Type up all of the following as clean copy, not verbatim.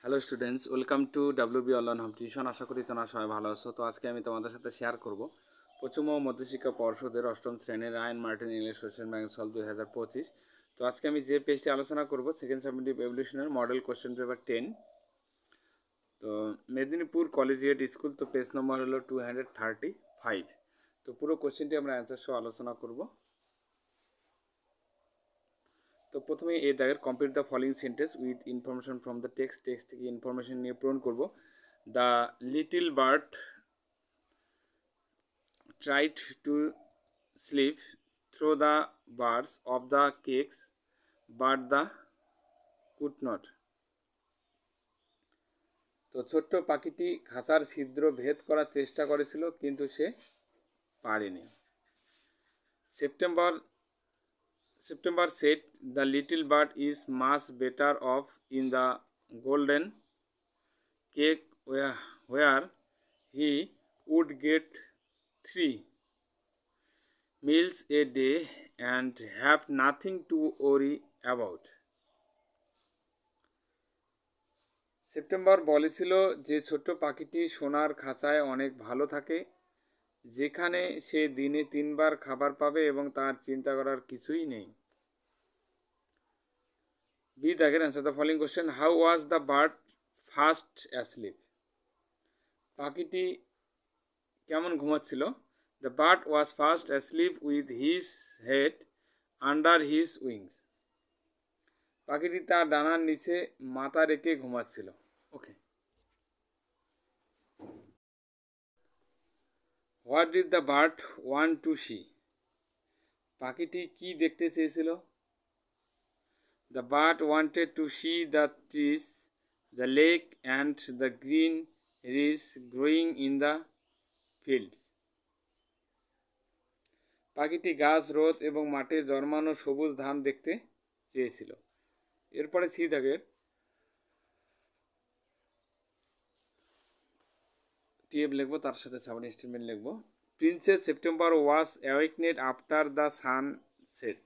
Hello students, welcome to WB online home tuition. আশা করি তোমরা সবাই ভালো আছো। তো আজকে আমি তোমাদের সাথে শেয়ার করব পশ্চিম ও মধ্যশিক্ষা পর্ষদের অষ্টম শ্রেণীর Ray and Martin English question bank solve 2025। তো আজকে আমি যে পেজটি আলোচনা করব সেকেন্ড সাবমিটিভ এভলিউশনের মডেল কোশ্চেন পেপার 10। তো মেদিনীপুর কলেজিয়েট স্কুল, তো পেজ নম্বর হলো 235। তো পুরো কোশ্চেনটি আমরা অ্যান্সার সহ আলোচনা করব। তো প্রথমে এই দাগের complete the following sentence with information from the text থেকে ইনফরমেশন নিয়ে পূরণ করব। The little bird tried to slip through the bars of the cakes, but the could not. তো ছোট্ট পাখিটি খাঁচার ছিদ্র ভেদ করার চেষ্টা করেছিল, কিন্তু সে পারেনি। September said the little bird is much better off in the golden cake where he would get 3 meals a day and have nothing to worry about. September বলেছিল যে ছোট্ট পাখিটি সোনার খাঁচায় অনেক ভালো থাকে, যেখানে সে দিনে 3 বার খাবার পাবে এবং তার চিন্তা করার কিছুই নেই। বি দাগের answer the following question. How was the bird fast asleep? পাখিটি কেমন ঘুমাচ্ছিল? The bird was fast asleep with his head under his wings. পাখিটি তার ডানার নিচে মাথা রেখে ঘুমাচ্ছিল। Okay. What did the bird want to see? পাখিটি কি দেখতে চেয়েছিল? The bird wanted to see the trees, the lake and the green ridge growing in the fields. পাখিটি গাছ, রোদ এবং মাঠে জন্মানো সবুজ ধান দেখতে চেয়েছিল। এরপরে সি দাগের টিএফ লিখবো, তার সাথে সাবমিট স্টেটমেন্ট লিখবো। Princess September was awakened after the sun set.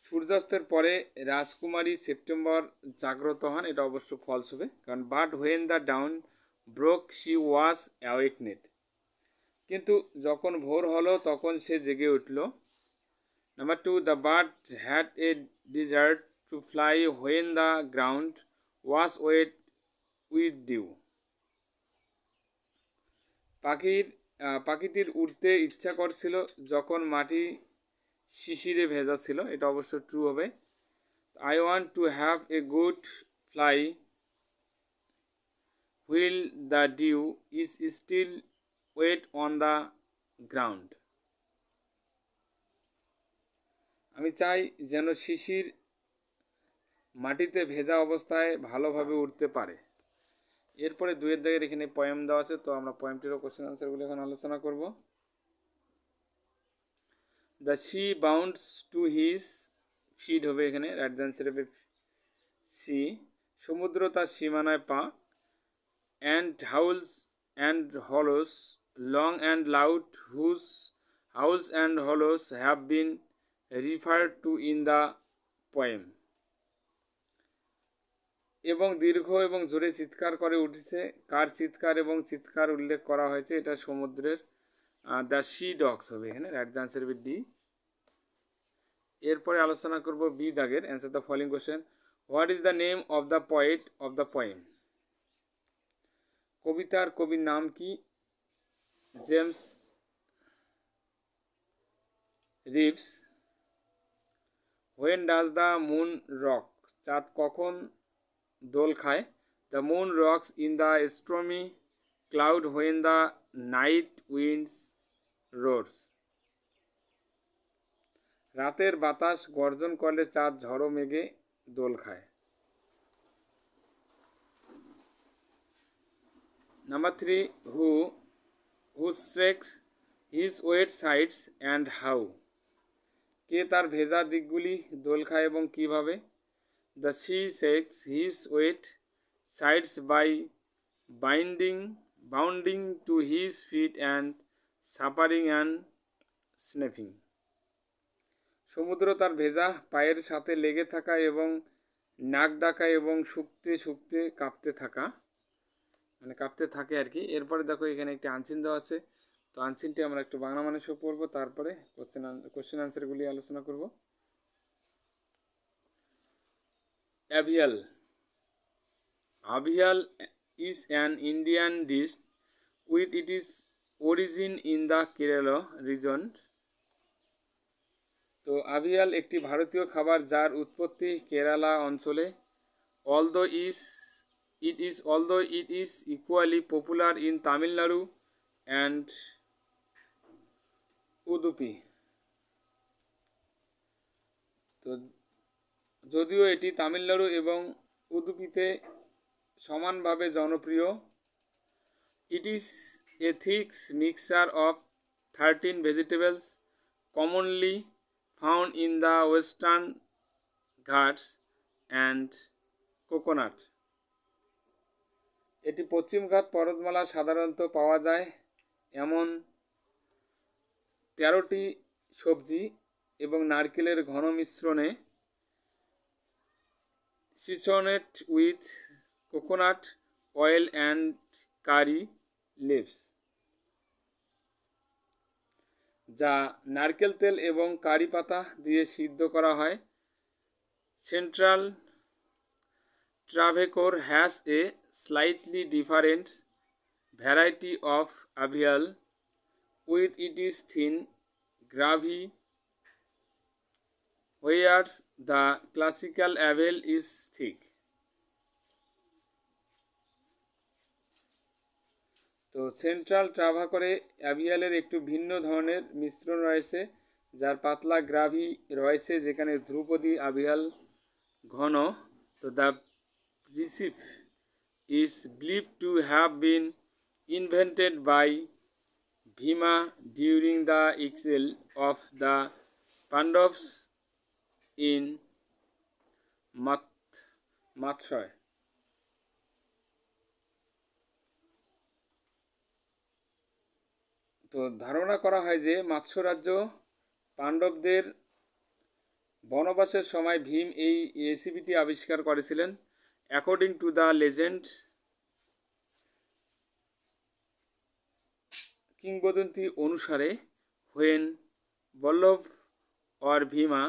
সূর্যাস্তের পরে রাজকুমারী সেপ্টেম্বর জাগ্রত হন। এটা অবশ্য ফলস হবে, কারণ but when the dawn broke she was awakened. কিন্তু যখন ভোর হলো তখন সে জেগে উঠল। Number 2, the bird had a desire to fly when the ground was wet with dew. পাখিটির উড়তে ইচ্ছা করছিল যখন মাটি শিশিরে ভেজা ছিল। এটা অবশ্য ট্রু হবে। I want to have a good fly while the dew is still wet on the ground. আমি চাই যেন শিশির মাটিতে ভেজা অবস্থায় ভালোভাবে উঠতে পারে। এরপরে 2-এর দাগের এখানে পয়েম দেওয়া আছে, তো আমরা পয়েমটিরও কোশ্চেন আনসারগুলো এখন আলোচনা করব। The sea bounds to his feet হবে এখানে, রাইট দ্য আনসার হবে সি। সমুদ্র তার সীমানায় পা। And howls and hollows long and loud whose howls and hollows have been referred to in the poem. এবং দীর্ঘ এবং জোরে চিৎকার করে উঠেছে। কার চিৎকার এবং চিৎকার উল্লেখ করা হয়েছে? এটা সমুদ্রের। দ্য সি ডগস হবে এখানে, রাইট দ্য আনসার হবে ডি। এরপরে আলোচনা করব বি দাগের answer the following question. What is the name of the poet of the poem? কবিতার কবির নাম কি? James Reeves. When does the moon rock? চাঁদ কখন দোল খায়? The moon rocks in the stormy cloud when the night winds roars. রাতের বাতাস গর্জন করলে চাঁদ ঝড়ো মেঘে দোল খায়। Number 3, who streaks his wet sides and how? কে তার ভেজা দিকগুলি দোল খায় এবং কীভাবে? The sea shakes his wet sides by bounding to his feet and sapping and sniffing. সমুদ্র তার ভেজা পায়ের সাথে লেগে থাকা এবং নাক ডাকা এবং শুকতে শুকতে কাঁপতে থাকা, মানে কাঁপতে থাকে আর কি। এরপরে দেখো এখানে একটি আনচিন দেওয়া আছে, তো আনচিনটি আমরা একটু বাংলা মানে সব পড়বো, তারপরে কোশ্চেন আনসারগুলি আলোচনা করব। অ্যাভিয়াল। আভিয়াল is an Indian dish with its origin in the Kerala region. তো আভিয়াল একটি ভারতীয় খাবার যার উৎপত্তি কেরালা অঞ্চলে। although it is equally popular in Tamil Nadu and Udupi. তো যদিও এটি তামিলনাড়ু এবং উদুপিতে সমানভাবে জনপ্রিয়। It is a thick mixture of 13 vegetables commonly found in the Western Ghats and coconut. এটি পশ্চিমঘাট পর্বতমালা সাধারণত পাওয়া যায় এমন 13টি সবজি এবং নারকেলের ঘন মিশ্রণে, seasoned with coconut oil and curry leaves, যা নারকেল তেল এবং কারি পাতা দিয়ে সিদ্ধ করা হয়। Central Travancore has a slightly different variety of avial with its thin gravy, whereas the classical avial is thick. তো সেন্ট্রাল ট্রাভাকোরে অ্যাভিয়ালের একটু ভিন্ন ধরনের মিশ্রণ রয়েছে, যার পাতলা গ্রাভি রয়েছে, যেখানে ধ্রুপদী আভিয়াল ঘন। তো the recipe is believed to have been invented by Bhima during the exile of the Pandavas in Matsya. তো ধারণা করা হয় যে মাৎস্য রাজ্য পাণ্ডবদের বনবাসের সময় ভীম এই রেসিপিটি আবিষ্কার করেছিলেন। অ্যাকর্ডিং টু দ্য লেজেন্ডস, কিংবদন্তি অনুসারে, when Vallabh or Bhima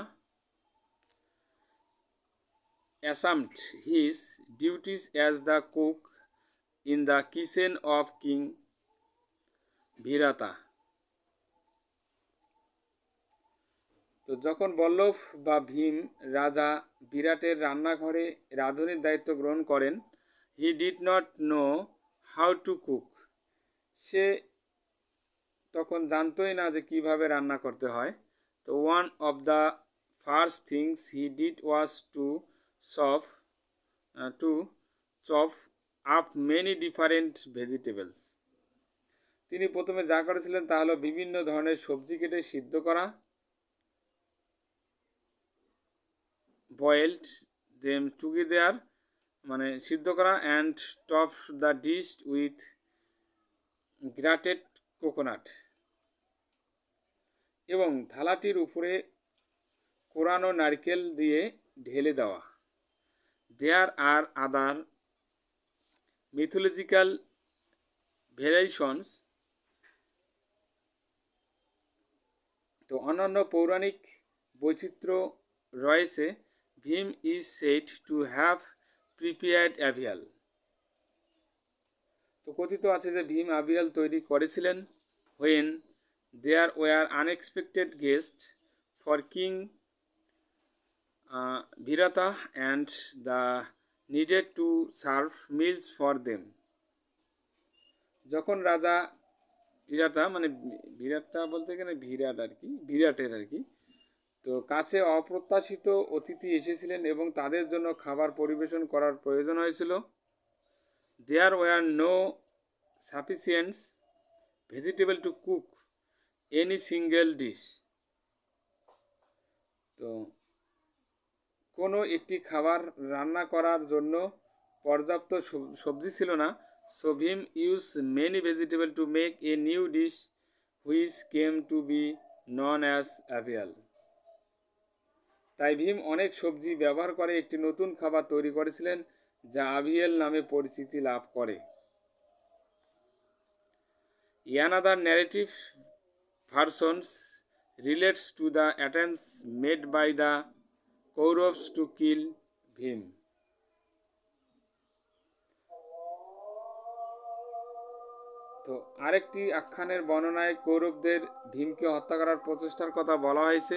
assumed his duties as the cook in the kitchen of King Virata. তো যখন বল্লভ বা ভীম রাজা বিরাটের রান্নাঘরে রাঁধুনির দায়িত্ব গ্রহণ করেন, he did not know how to cook, সে তখন জানতোই না যে কিভাবে রান্না করতে হয়। তো one of the first things he did was to chop up many different vegetables. তিনি প্রথমে যা করেছিলেন তা হলো বিভিন্ন ধরনের সবজি কেটে সিদ্ধ করা, বয়েলড দেম টুগেদার, মানে সিদ্ধ করা, and top the dish with grated coconut, এবং থালাটির উপরে কোরানো নারকেল দিয়ে ঢেলে দেওয়া। There are other mythological variations. তো অন্যান্য পৌরাণিক বৈচিত্র্য রয়েছে। Bhima is said to have prepared avial. তো কথিত আছে যে ভীম আভিয়াল তৈরি করেছিলেন when there were unexpected guests for King Virata and the needed to serve meals for them. যখন রাজা বিরাটা, মানে বিরাটটা বলতে গেলে বিরাট আর কি, বিরাটের আর কি, তো কাছে অপ্রত্যাশিত অতিথি এসেছিলেন এবং তাদের জন্য খাবার পরিবেশন করার প্রয়োজন হয়েছিল। There were no sufficient vegetable to cook any single dish. তো কোনো একটি খাবার রান্না করার জন্য পর্যাপ্ত সবজি ছিল না। So Bhima use many vegetable to make a new dish which came to be known as avial. তাই ভীম অনেক সবজি ব্যবহার করে একটি নতুন খাবার তৈরি করেছিলেন যা আভিয়েল নামে পরিচিতি লাভ করে। Another narrative versions relates to the attempts made by the Kauravas to kill Bhim. তো আরেকটি আখ্যানের বর্ণনায় কৌরবদের ভীমকে হত্যা করার প্রচেষ্টার কথা বলা হয়েছে।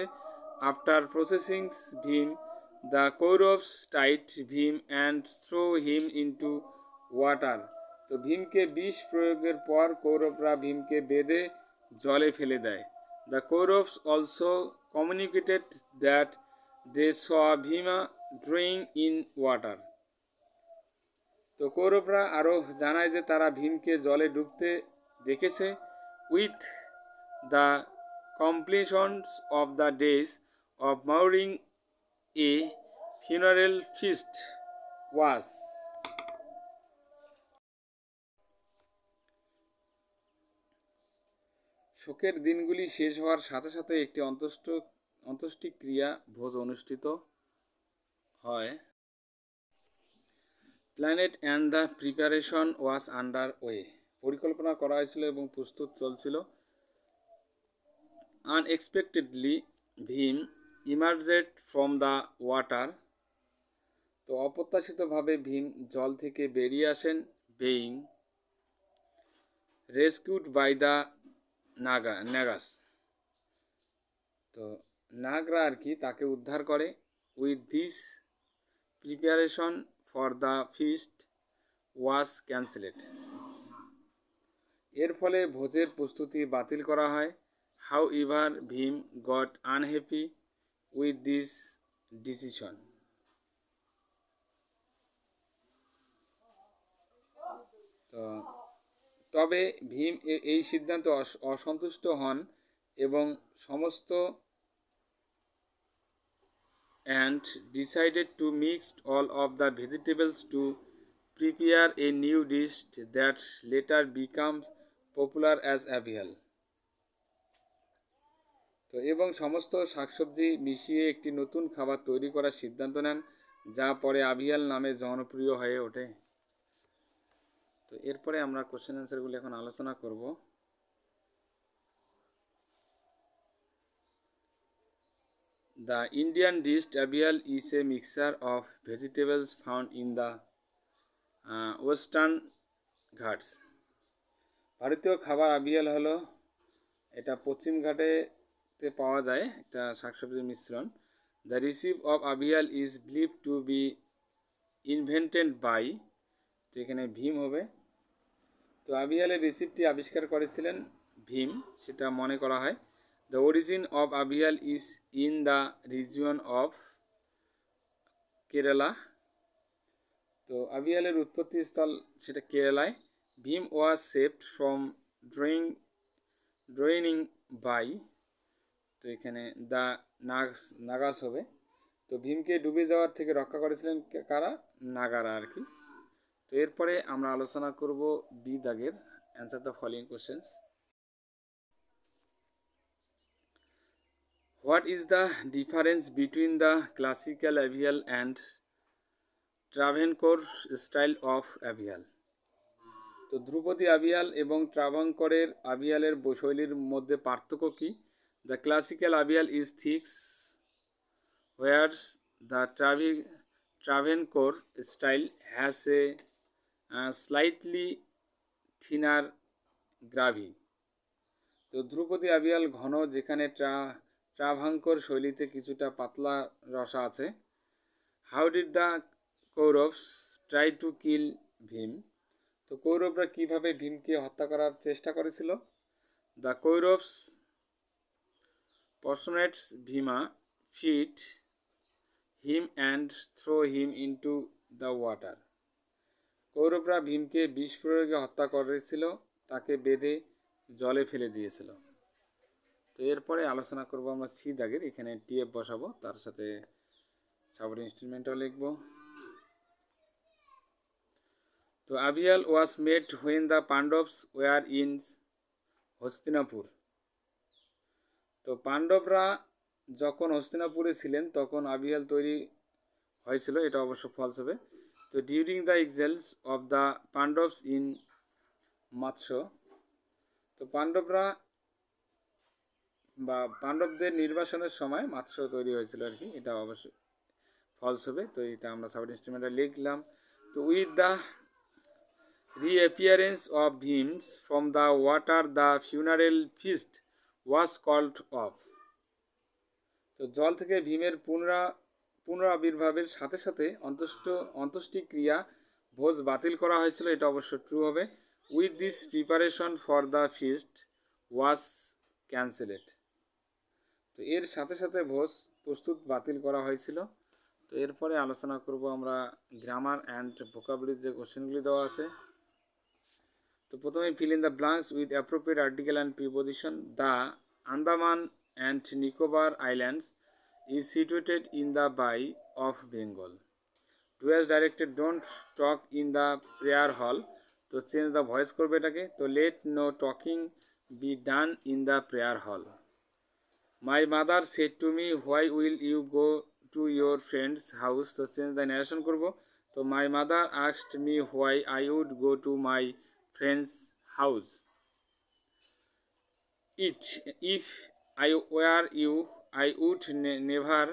After processing Bhim, the Kauravas tied Bhim and throw him into water. তো ভীমকে বিষ প্রয়োগের পর কৌরবরা ভীমকে বেঁধে জলে ফেলে দেয়। The Kauravas also communicated that they saw Bhima drowning in water. তো কৌরবরা আরও জানায় যে তারা ভীমকে জলে ডুবতে দেখেছে। With the completions of the days of mourning a funeral feast was. শোকের দিনগুলি শেষ হওয়ার সাথে সাথে একটি অন্ত্যেষ্টিক্রিয়া ভোজ অনুষ্ঠিত হয়। Planned and the preparation was under way. পরিকল্পনা করা হয়েছিল এবং প্রস্তুত চলছিল। Unexpectedly Bhima emerged from the water. তো অপ্রত্যাশিতভাবে ভীম জল থেকে বেরিয়ে আসেন। Being rescued by the Nagas. তো নাগরা আর কি তাকে উদ্ধার করে। With this preparation for the feast was cancelled. এর ফলে ভোজের প্রস্তুতি বাতিল করা হয়। However Bhima got unhappy with this decision. তবে ভীম এই সিদ্ধান্তে অসন্তুষ্ট হন এবং সমস্ত and decided to mix all of the vegetables to prepare a new dish that later becomes popular as avial. তো এবং সমস্ত শাকসবজি মিশিয়ে একটি নতুন খাবার তৈরি করার সিদ্ধান্ত নেন যা পরে আভিয়াল নামে জনপ্রিয় হয়ে ওঠে। তো এরপরে আমরা কোশ্চেন অ্যান্সারগুলি এখন আলোচনা করব। The Indian dish avial is a mixture of vegetables found in the Western Ghats. ভারতীয় খাবার আভিয়াল হলো এটা পশ্চিম ঘাটেতে পাওয়া যায় একটা শাকসবজির মিশ্রণ। The recipe of avial is believed to be invented by, তো এখানে ভীম হবে। তো আভিয়ালের রেসিপিটি আবিষ্কার করেছিলেন ভীম, সেটা মনে করা হয়। The origin of avial is in the region of Kerala. তো আভিয়ালের উৎপত্তি স্থল সেটা কেরালায়। Bhim was saved from drawing by, তো এখানে দ্য নাগাস হবে। তো ভীমকে ডুবে যাওয়ার থেকে রক্ষা করেছিলেন কারা? নাগারা আর কি। তো এরপরে আমরা আলোচনা করব বি দাগের answer the following questions. What is the difference between the classical avial and Travancore style of avial? তো ধ্রুপদী আভিয়াল এবং ট্রাভাঙ্করের আভিয়ালের শৈলীর মধ্যে পার্থক্য কী? The classical avial is thick whereas the Travancore style has a slightly thinner gravy. তো ধ্রুপদী আভিয়াল ঘন, যেখানে ট্রাভাঙ্কর শৈলীতে কিছুটা পাতলা রসা আছে। How did the Kauravas try to kill Bhima? তো কৌরবরা কীভাবে ভীমকে হত্যা করার চেষ্টা করেছিল? The Kauravas personates Bhima, fed him and throw him into the water. কৌরবরা ভীমকে বিষ প্রয়োগে হত্যা করেছিল, তাকে বেঁধে জলে ফেলে দিয়েছিল। তো এরপরে আলোচনা করব আমরা সি দাগের, এখানে টিএফ বসাবো, তার সাথে সাবর ইনস্ট্রুমেন্টও লিখব। তো avial was made when the Pandavas were in Hastinapur. তো পাণ্ডবরা যখন হস্তিনাপুরে ছিলেন তখন আবিহাল তৈরি হয়েছিল, এটা অবশ্য ফলস হবে। তো during the exiles of the Pandavas in Matsya, তো পাণ্ডবরা বা পাণ্ডবদের নির্বাসনের সময় মৎস্য তৈরি হয়েছিল আর কি, এটা অবশ্যই ফলস হবে। তো এটা আমরা সাবজেক্ট স্টেটমেন্টে লিখলাম। তো with the reappearance of beams from the water, the funeral feast was called off. তো জল থেকে ভীমের পুনরাবির্ভাবের সাথে সাথে অন্ত্যেষ্টিক্রিয়া ভোজ বাতিল করা হয়েছিল, এটা অবশ্য ট্রু হবে। With this preparation for the feast was cancelled, তো এর সাথে সাথে ভোজ প্রস্তুত বাতিল করা হয়েছিল। তো এরপরে আলোচনা করব আমরা গ্রামার অ্যান্ড ভোকাবুলারির যে কোশ্চেনগুলি দেওয়া আছে। তো প্রথমে fill in the blanks with appropriate article and preposition. The Andaman and Nicobar islands is situated in the bay of Bengal. Do as directed, don't talk in the prayer hall. তো চেঞ্জ দ্য ভয়েস করবে এটাকে। তো let no talking be done in the prayer hall. My mother said to me, why will you go to your friend's house. তো change the narration করবো। তো my mother asked me why I would go to my friend's house. If I were you, I would never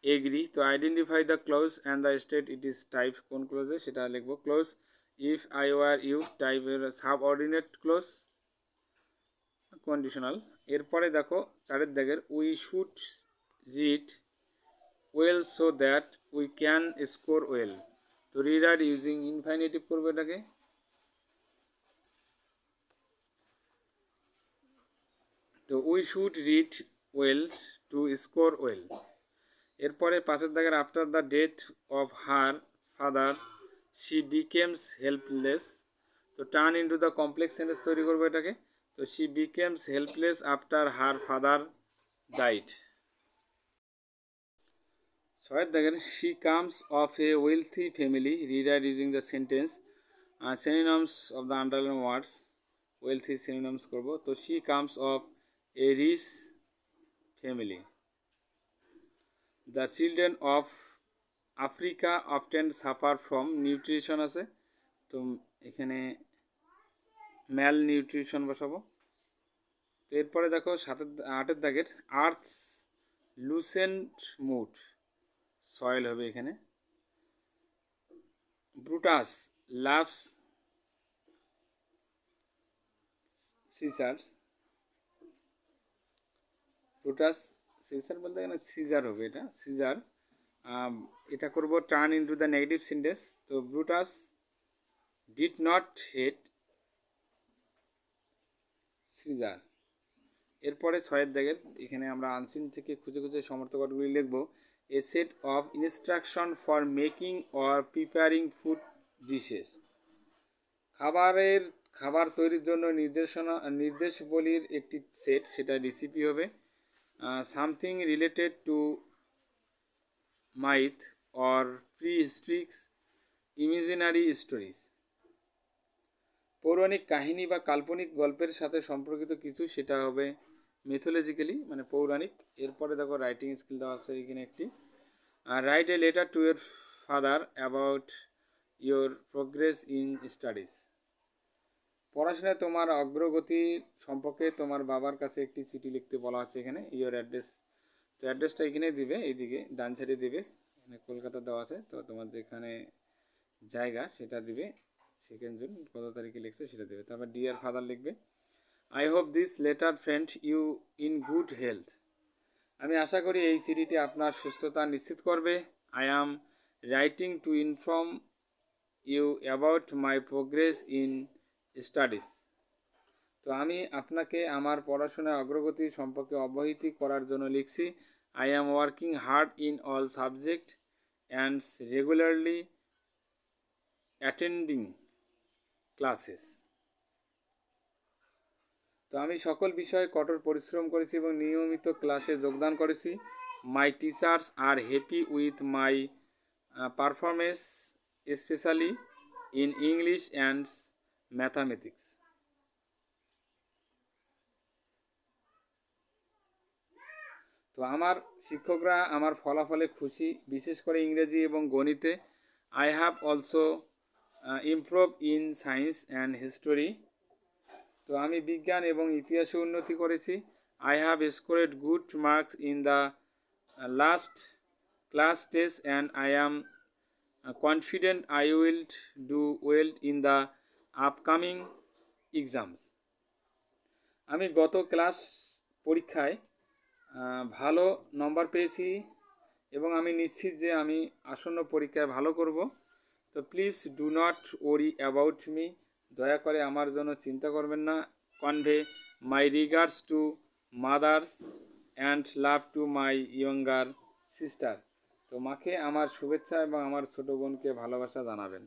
agree. তো identify the clause and the state it is type কোন clause সেটা লিখবো। clause if I were you, type subordinate clause, conditional। এরপরে দেখো চারের দাগের we should read well so that we can score well। তো read using infinitive করবো এটাকে। তো we should read well to score well. এরপরে পাঁচের দাগের after the death of her father she becomes helpless. তো turn into the complex sentence তৈরি করবো এটাকে। তো she becomes helpless after her father died. ছয়ের দাগের she comes of a wealthy family. Read using the sentence synonyms of the underline words. Wealthy synonyms করবো। তো she comes of a rich family. The children of Africa often suffer from nutrition আছে, তো এখানে ম্যাল nutrition বসাবো। তো এরপরে দেখো আটের দাগের আর্থস লুসেন্ট মুড, সয়েল হবে এখানে। Brutus loves Caesars. Brutus Caesar বলতে এখানে সিজার হবে, এটা সিজার। এটা করব turn into the negative sentence. তো Brutus did not hate Caesar. এরপরে ছয়ের দাগের এখানে আমরা আনসিন থেকে খুঁজে খুঁজে সমর্থকগুলি লিখব। A set of instruction for making or preparing food dishes. খাবার তৈরির জন্য নির্দেশাবলীর একটি সেট, সেটা রেসিপি হবে। Something related to myth or prehistoric imaginary stories. পৌরাণিক কাহিনী বা কাল্পনিক গল্পের সাথে সম্পর্কিত কিছু, সেটা হবে মিথোলজিক্যালি মানে পৌরাণিক। এরপরে দেখো রাইটিং স্কিল দেওয়া আছে এখানে একটি। Write a letter to your father about your progress in studies. পড়াশোনায় তোমার অগ্রগতি সম্পর্কে তোমার বাবার কাছে একটি চিঠি লিখতে বলা হচ্ছে এখানে। ইয়োর অ্যাড্রেস, তো অ্যাড্রেসটা এখানে দিবে, এইদিকে ডান সাইডে দিবে, এখানে কলকাতা দেওয়া আছে। তো তোমার যেখানে জায়গা সেটা দিবে, 2 জুন কত তারিখে লিখছো সেটা দেবে। তারপর ডিয়ার ফাদার লিখবে। I hope this letter friend you in good health. আমি আশা করি এই চিঠিটি আপনার সুস্থতা নিশ্চিত করবে। I am writing to inform you about my progress in studies. তো আমি আপনাকে আমার পড়াশোনার অগ্রগতি সম্পর্কে অবহিত করার জন্য লিখছি। I am working hard in all subject and regularly attending classes. তো আমি সকল বিষয়ে কঠোর পরিশ্রম করেছি এবং নিয়মিত ক্লাসে যোগদান করেছি। My teachers are happy with my performance specially in English and mathematics. তো তো আমার শিক্ষকরা আমার ফলাফলে খুশি, বিশেষ করে ইংরেজি এবং গণিতে। I have also improve in science and history. তো আমি বিজ্ঞান এবং ইতিহাসে উন্নতি করেছি। I have scored good marks in the last class test and I am confident I will do well in the upcoming exams. আমি গত ক্লাস পরীক্ষায় ভালো নম্বর পেয়েছি এবং আমি নিশ্চিত যে আমি আসন্ন পরীক্ষায় ভালো করব। তো please do not worry about me, দয়া করে আমার জন্য চিন্তা করবেন না। Convey my regards to mothers and love to my younger sister. তো মাকে আমার শুভেচ্ছা এবং আমার ছোটো বোনকে ভালোবাসা জানাবেন।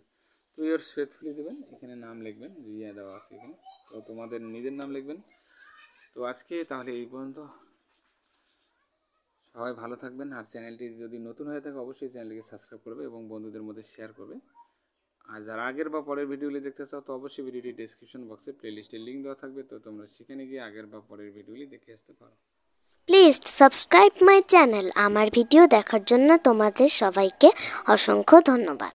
তো ইয়োর ফেথফুলি দেবেন, এখানে নাম লিখবেন, রিয়া দেওয়া আছে এখানে, তো তোমাদের নিজের নাম লিখবেন। তো আজকে তাহলে এই পর্যন্ত, সবাই ভালো থাকবেন। আর চ্যানেলটি যদি নতুন হয়ে থাকে অবশ্যই চ্যানেলটিকে সাবস্ক্রাইব করবে এবং বন্ধুদের মধ্যে শেয়ার করবে। আর যারা আগের বা পরের ভিডিওগুলি দেখতে চাও তো অবশ্যই ভিডিওটি ডেসক্রিপশন বক্সে প্লেলিস্টের লিঙ্ক দেওয়া থাকবে, তো তোমরা সেখানে গিয়ে আগের বা পরের ভিডিওগুলি দেখে আসতে পারো। Please subscribe my channel. আমার ভিডিও দেখার জন্য তোমাদের সবাইকে অসংখ্য ধন্যবাদ।